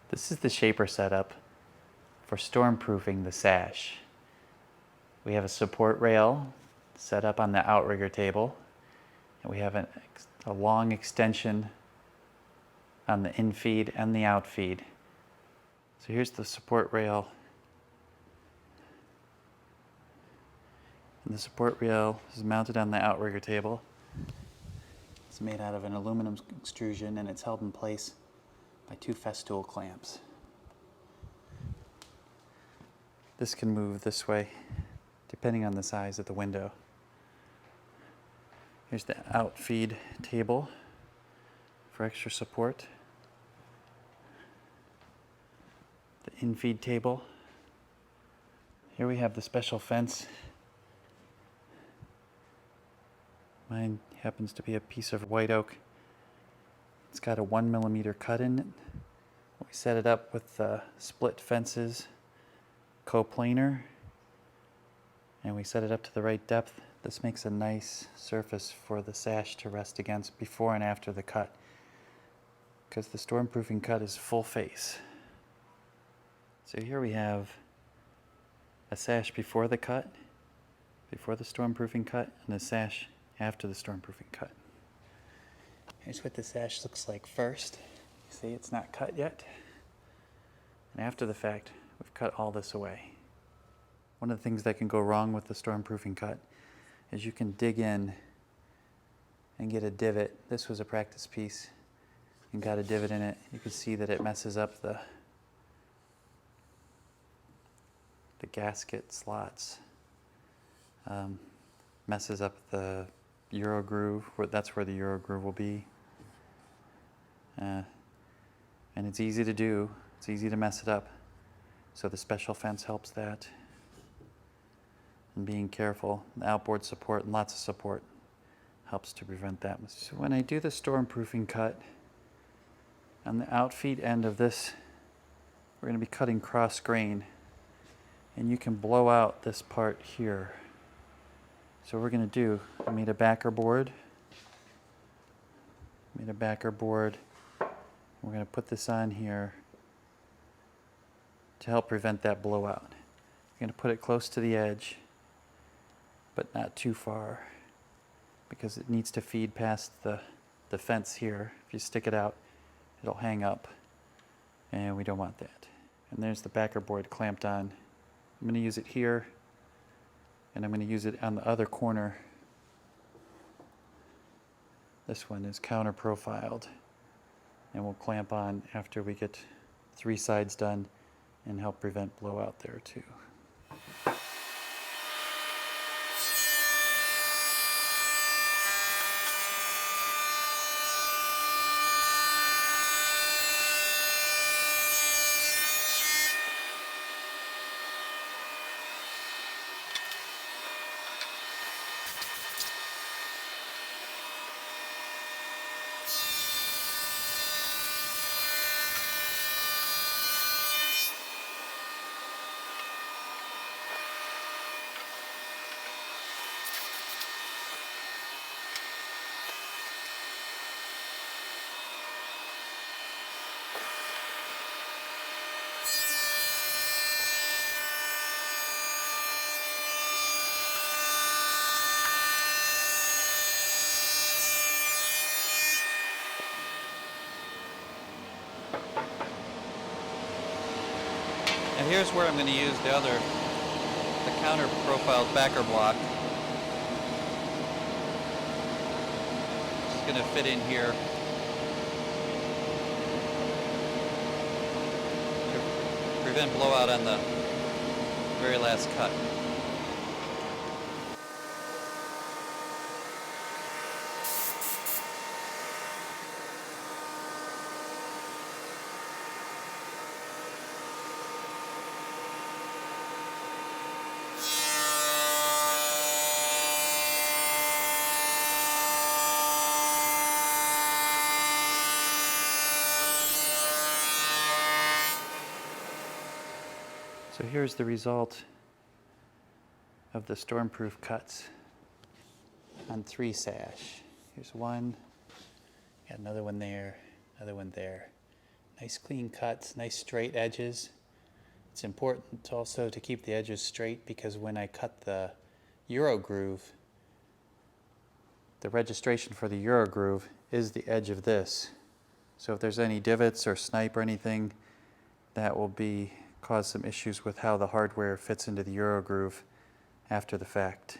This is the shaper setup for stormproofing the sash. We have a support rail set up on the outrigger table, and we have a long extension on the infeed and the outfeed. So here's the support rail. And the support rail is mounted on the outrigger table. It's made out of an aluminum extrusion, and it's held in place by two festool clamps. This can move this way depending on the size of the window. Here's the outfeed table for extra support. The infeed table. Here we have the special fence. Mine happens to be a piece of white oak. It's got a 1mm cut in it. We set it up with split fences, coplanar, and we set it up to the right depth. This makes a nice surface for the sash to rest against before and after the cut, because the stormproofing cut is full face. So here we have a sash before the cut, before the stormproofing cut, and a sash after the stormproofing cut. Here's what the sash looks like first. See, it's not cut yet. And after the fact, we've cut all this away. One of the things that can go wrong with the stormproofing cut is you can dig in and get a divot. This was a practice piece and got a divot in it. You can see that it messes up the gasket slots. Messes up the Euro groove. That's where the Euro groove will be. And it's easy to do. It's easy to mess it up. So the special fence helps that. And being careful, the outboard support and lots of support helps to prevent that. So when I do the stormproofing cut, on the outfeed end of this, we're going to be cutting cross grain. And you can blow out this part here. So what we're going to do, I made a backer board. We're going to put this on here to help prevent that blowout. We're going to put it close to the edge, but not too far, because it needs to feed past the fence here. If you stick it out, it'll hang up, and we don't want that. And there's the backer board clamped on. I'm going to use it here, and I'm going to use it on the other corner. This one is counter profiled, and we'll clamp on after we get 3 sides done and help prevent blowout there too. And here's where I'm going to use the counter profiled backer block. It's going to fit in here to prevent blowout on the very last cut. So here's the result of the Stormproof cuts on 3 sash. Here's one, got another one there, Nice clean cuts, nice straight edges. It's important also to keep the edges straight because when I cut the Euro groove, the registration for the Euro groove is the edge of this. So if there's any divots or snipe or anything, that will cause some issues with how the hardware fits into the Euro groove after the fact.